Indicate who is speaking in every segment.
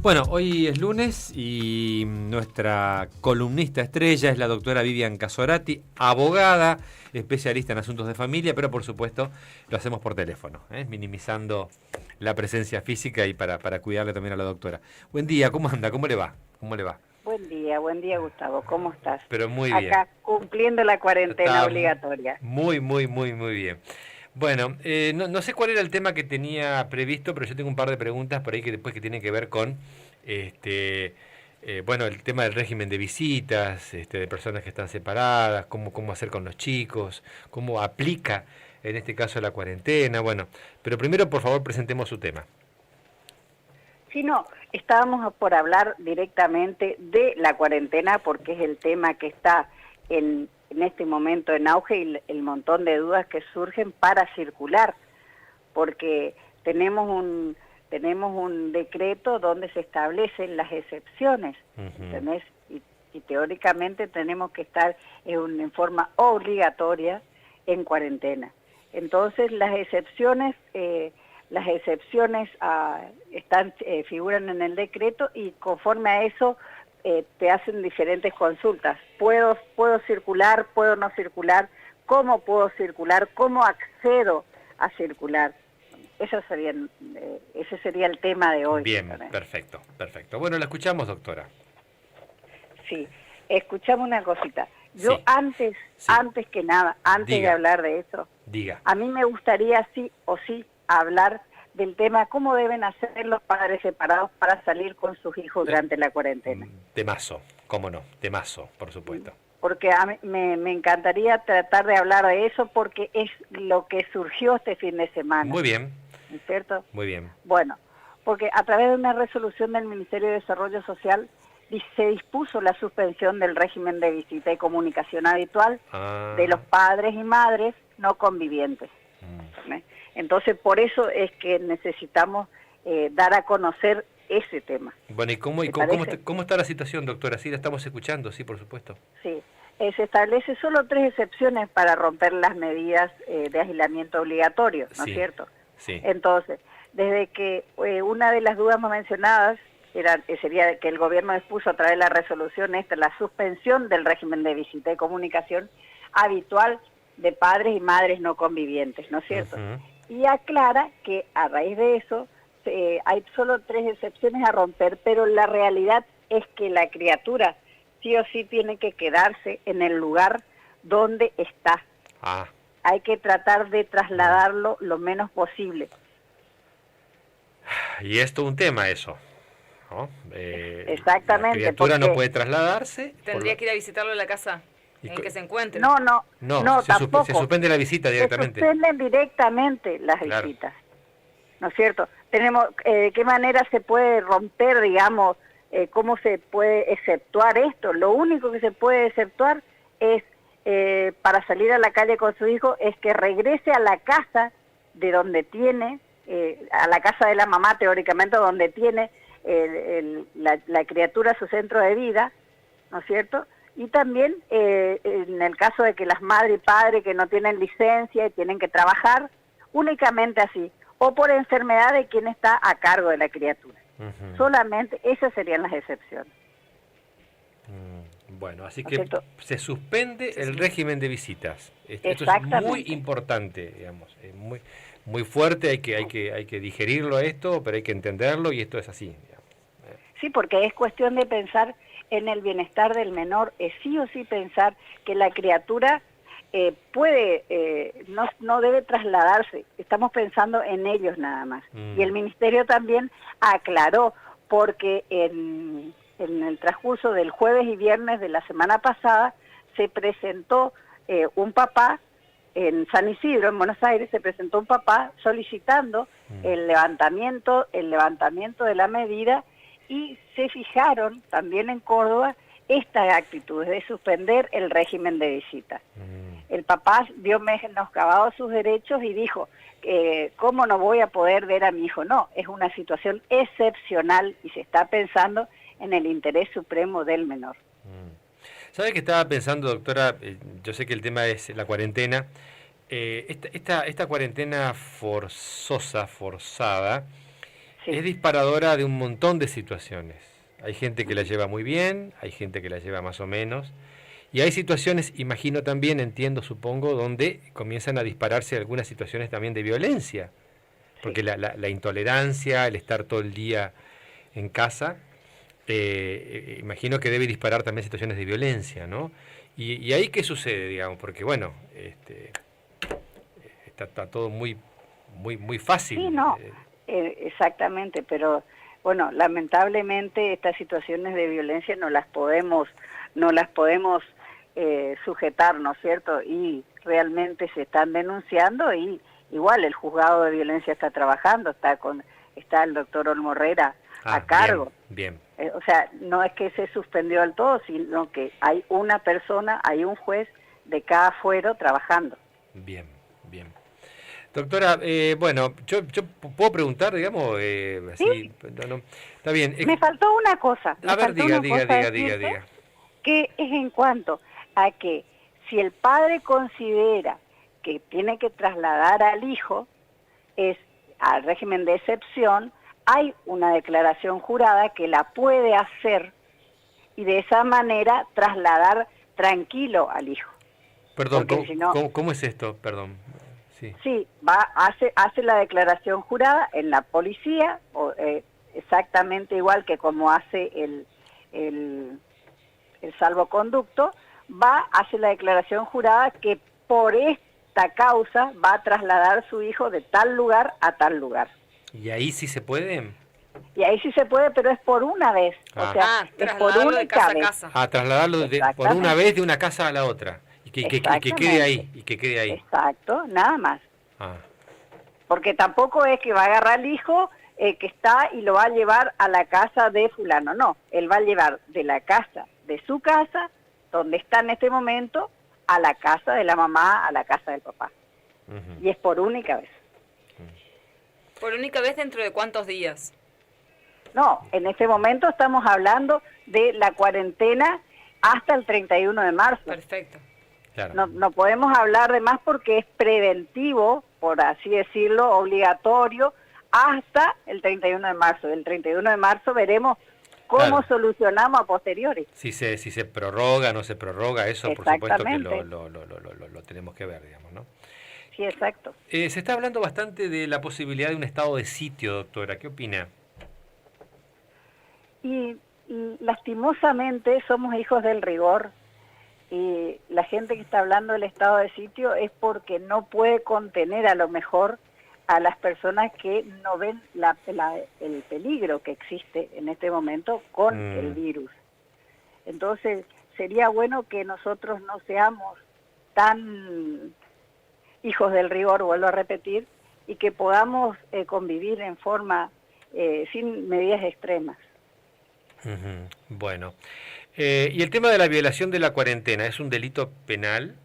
Speaker 1: Bueno, hoy es lunes y nuestra columnista estrella es la doctora Vivian Casorati, abogada, especialista en asuntos de familia, pero por supuesto lo hacemos por teléfono, minimizando la presencia física y para cuidarle también a la doctora. Buen día, ¿cómo anda? ¿Cómo le va? ¿Cómo le va?
Speaker 2: Buen día Gustavo, ¿cómo estás?
Speaker 1: Pero muy bien.
Speaker 2: Acá cumpliendo la cuarentena
Speaker 1: Está
Speaker 2: obligatoria.
Speaker 1: muy bien. Bueno, no sé cuál era el tema que tenía previsto, pero yo tengo un par de preguntas por ahí que después que tienen que ver con este bueno, el tema del régimen de visitas, de personas que están separadas, cómo hacer con los chicos, cómo aplica en este caso la cuarentena, bueno, pero primero por favor presentemos su tema.
Speaker 2: Si no, estábamos por hablar directamente de la cuarentena porque es el tema que está en este momento en auge y el montón de dudas que surgen para circular, porque tenemos un decreto donde se establecen las excepciones, ¿entendés? Y teóricamente tenemos que estar en forma obligatoria en cuarentena. Entonces las excepciones figuran en el decreto y conforme a eso te hacen diferentes consultas. ¿Puedo circular? ¿Puedo no circular? ¿Cómo puedo circular? ¿Cómo accedo a circular? Ese sería el tema de hoy.
Speaker 1: Bien, perfecto. Bueno, la escuchamos, doctora.
Speaker 2: Sí, escuchame una cosita. Yo
Speaker 1: Sí.
Speaker 2: antes que nada, antes de hablar de eso, a mí me gustaría sí o sí hablar del tema cómo deben hacer los padres separados para salir con sus hijos durante la cuarentena.
Speaker 1: Temazo, cómo no, temazo, por supuesto.
Speaker 2: Porque a mí me encantaría tratar de hablar de eso porque es lo que surgió este fin de semana.
Speaker 1: Muy bien.
Speaker 2: ¿No es cierto?
Speaker 1: Muy bien.
Speaker 2: Bueno, porque a través de una resolución del Ministerio de Desarrollo Social se dispuso la suspensión del régimen de visita y comunicación habitual de los padres y madres no convivientes. Entonces, por eso es que necesitamos dar a conocer ese tema.
Speaker 1: Bueno, ¿y cómo está la situación, doctora? Sí, la estamos escuchando, sí, por supuesto.
Speaker 2: Sí, se establece solo 3 excepciones para romper las medidas de aislamiento obligatorio, ¿no es cierto?
Speaker 1: Sí.
Speaker 2: Entonces, desde que una de las dudas más mencionadas sería que el gobierno dispuso a través de la resolución la suspensión del régimen de visita y comunicación habitual de padres y madres no convivientes, ¿no es cierto? Y aclara que a raíz de eso hay solo 3 excepciones a romper, pero la realidad es que la criatura sí o sí tiene que quedarse en el lugar donde está. Hay que tratar de trasladarlo lo menos posible.
Speaker 1: Y es todo un tema eso, ¿no?
Speaker 2: Exactamente.
Speaker 1: La criatura no puede trasladarse.
Speaker 3: Tendría que ir a visitarlo en la casa en el que se encuentre.
Speaker 2: No, tampoco.
Speaker 1: Se suspende la visita directamente.
Speaker 2: Se suspenden directamente las visitas, ¿no es cierto? Tenemos, ¿de qué manera se puede romper, digamos, cómo se puede exceptuar esto? Lo único que se puede exceptuar es, para salir a la calle con su hijo, es que regrese a la casa de donde tiene, a la casa de la mamá teóricamente, donde tiene la criatura su centro de vida, ¿no es cierto? Y también en el caso de que las madres y padres que no tienen licencia y tienen que trabajar, únicamente así, o por enfermedad de quien está a cargo de la criatura. Solamente esas serían las excepciones.
Speaker 1: Bueno, así que se suspende el régimen de visitas. Esto es muy importante, digamos, muy fuerte, hay que digerirlo a esto, pero hay que entenderlo y esto es así. Digamos.
Speaker 2: Sí, porque es cuestión de pensar en el bienestar del menor, es sí o sí pensar que la criatura no debe trasladarse, estamos pensando en ellos nada más. Y el Ministerio también aclaró, porque en el transcurso del jueves y viernes de la semana pasada se presentó un papá en San Isidro, en Buenos Aires, se presentó un papá solicitando el levantamiento de la medida, y se fijaron también en Córdoba estas actitudes de suspender el régimen de visita. El papá dio menoscabado sus derechos y dijo, ¿cómo no voy a poder ver a mi hijo? No, es una situación excepcional y se está pensando en el interés supremo del menor.
Speaker 1: ¿Sabe qué estaba pensando, doctora? Yo sé que el tema es la cuarentena. Esta cuarentena forzada,
Speaker 2: Sí.
Speaker 1: es disparadora de un montón de situaciones. Hay gente que la lleva muy bien, hay gente que la lleva más o menos, y hay situaciones, imagino también, entiendo, supongo, donde comienzan a dispararse algunas situaciones también de violencia, porque
Speaker 2: Sí.
Speaker 1: la intolerancia, el estar todo el día en casa, imagino que debe disparar también situaciones de violencia, ¿no? Y ahí qué sucede, digamos, porque bueno, está todo muy fácil.
Speaker 2: Sí, no, exactamente, pero bueno, lamentablemente estas situaciones de violencia no las podemos sujetar, ¿no es cierto? Y realmente se están denunciando y igual el juzgado de violencia está trabajando, está el doctor Olmo Herrera a cargo.
Speaker 1: Bien.
Speaker 2: O sea, no es que se suspendió del todo, sino que hay una persona, hay un juez de cada fuero trabajando.
Speaker 1: Bien. Doctora, bueno, yo puedo preguntar, digamos, así,
Speaker 2: ¿Sí?
Speaker 1: no, está bien.
Speaker 2: Me faltó una cosa.
Speaker 1: A ver, diga.
Speaker 2: Que es en cuanto a que si el padre considera que tiene que trasladar al hijo es al régimen de excepción, hay una declaración jurada que la puede hacer y de esa manera trasladar tranquilo al hijo.
Speaker 1: Perdón, ¿cómo es esto? Perdón.
Speaker 2: Sí, hace la declaración jurada en la policía, exactamente igual que como hace el salvoconducto, hace la declaración jurada que por esta causa va a trasladar a su hijo de tal lugar a tal lugar.
Speaker 1: ¿Y ahí sí se puede?
Speaker 2: Y ahí sí se puede, pero es por una vez. O sea, es por
Speaker 3: de casa
Speaker 2: vez.
Speaker 3: a casa.
Speaker 1: Trasladarlo por una vez de una casa a la otra. Y que quede ahí.
Speaker 2: Exacto, nada más.
Speaker 1: Ah.
Speaker 2: Porque tampoco es que va a agarrar al hijo que está y lo va a llevar a la casa de fulano. No, él va a llevar de la casa, de su casa, donde está en este momento, a la casa de la mamá, a la casa del papá. Uh-huh. Y es por única vez.
Speaker 3: ¿Por única vez dentro de cuántos días?
Speaker 2: No, en este momento estamos hablando de la cuarentena hasta el 31 de marzo.
Speaker 3: Perfecto.
Speaker 1: Claro.
Speaker 2: No podemos hablar de más porque es preventivo, por así decirlo, obligatorio, hasta el 31 de marzo. El 31 de marzo veremos cómo solucionamos a posteriori.
Speaker 1: Si se prorroga, no se prorroga, eso por supuesto que lo tenemos que ver, digamos, ¿no?
Speaker 2: Sí, exacto.
Speaker 1: Se está hablando bastante de la posibilidad de un estado de sitio, doctora. ¿Qué opina?
Speaker 2: Y lastimosamente somos hijos del rigor. Y la gente que está hablando del estado de sitio es porque no puede contener a lo mejor a las personas que no ven el peligro que existe en este momento con el virus. Entonces sería bueno que nosotros no seamos tan hijos del rigor, vuelvo a repetir, y que podamos convivir en forma sin medidas extremas.
Speaker 1: Uh-huh. Bueno. ¿Y el tema de la violación de la cuarentena es un delito penal?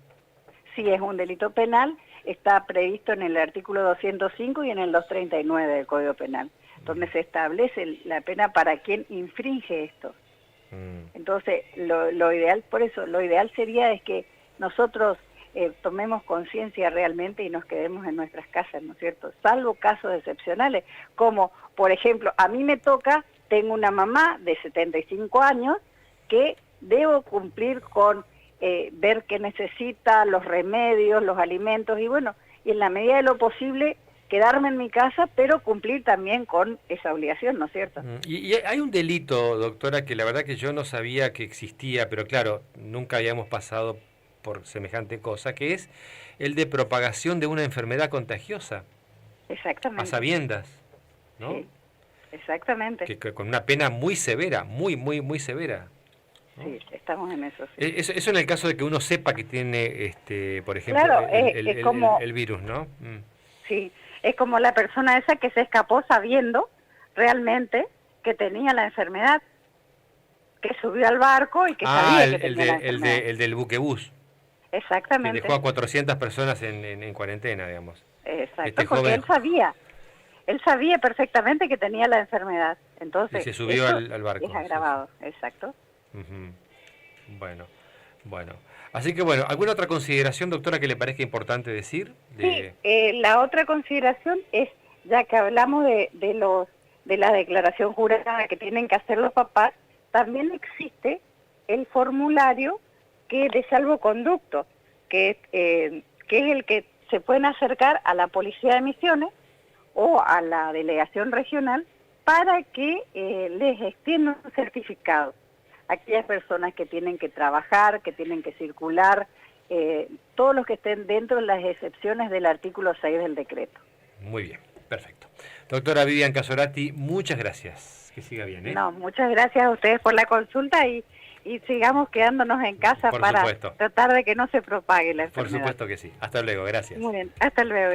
Speaker 2: Sí, es un delito penal, está previsto en el artículo 205 y en el 239 del Código Penal, donde se establece la pena para quien infringe esto. Entonces, lo ideal, por eso, lo ideal sería es que nosotros tomemos conciencia realmente y nos quedemos en nuestras casas, ¿no es cierto? Salvo casos excepcionales, como, por ejemplo, a mí me toca, tengo una mamá de 75 años, que debo cumplir con ver qué necesita, los remedios, los alimentos, y bueno, y en la medida de lo posible quedarme en mi casa, pero cumplir también con esa obligación, ¿no es cierto?
Speaker 1: Y hay un delito, doctora, que la verdad que yo no sabía que existía, pero claro, nunca habíamos pasado por semejante cosa, que es el de propagación de una enfermedad contagiosa.
Speaker 2: Exactamente.
Speaker 1: A sabiendas, ¿no?
Speaker 2: Sí, exactamente.
Speaker 1: Que con una pena muy severa, muy severa. ¿No?
Speaker 2: Sí, estamos en eso. Sí.
Speaker 1: Eso en el caso de que uno sepa que tiene, por ejemplo,
Speaker 2: claro,
Speaker 1: el virus, ¿no?
Speaker 2: Sí, es como la persona esa que se escapó sabiendo realmente que tenía la enfermedad, que subió al barco y que sabía que tenía la enfermedad.
Speaker 1: El del buquebús.
Speaker 2: Exactamente.
Speaker 1: Que dejó a 400 personas en cuarentena, digamos.
Speaker 2: Exacto, porque él sabía perfectamente que tenía la enfermedad. Entonces,
Speaker 1: y se subió al barco.
Speaker 2: Es agravado, sí. Exacto.
Speaker 1: Uh-huh. Bueno. Así que bueno, ¿alguna otra consideración, doctora, que le parezca importante decir?
Speaker 2: Sí, la otra consideración es, ya que hablamos de de la declaración jurada que tienen que hacer los papás, también existe el formulario de salvoconducto, que es el que se pueden acercar a la Policía de Misiones o a la delegación regional para que les extiendan un certificado. Aquellas personas que tienen que trabajar, que tienen que circular, todos los que estén dentro de las excepciones del artículo 6 del decreto.
Speaker 1: Muy bien, perfecto. Doctora Vivian Casorati, muchas gracias. Que siga bien, ¿eh?
Speaker 2: No, muchas gracias a ustedes por la consulta y sigamos quedándonos en casa
Speaker 1: Por
Speaker 2: para
Speaker 1: supuesto.
Speaker 2: tratar de que no se propague la
Speaker 1: Por
Speaker 2: enfermedad.
Speaker 1: supuesto que sí. Hasta luego, gracias.
Speaker 2: Muy bien, hasta luego.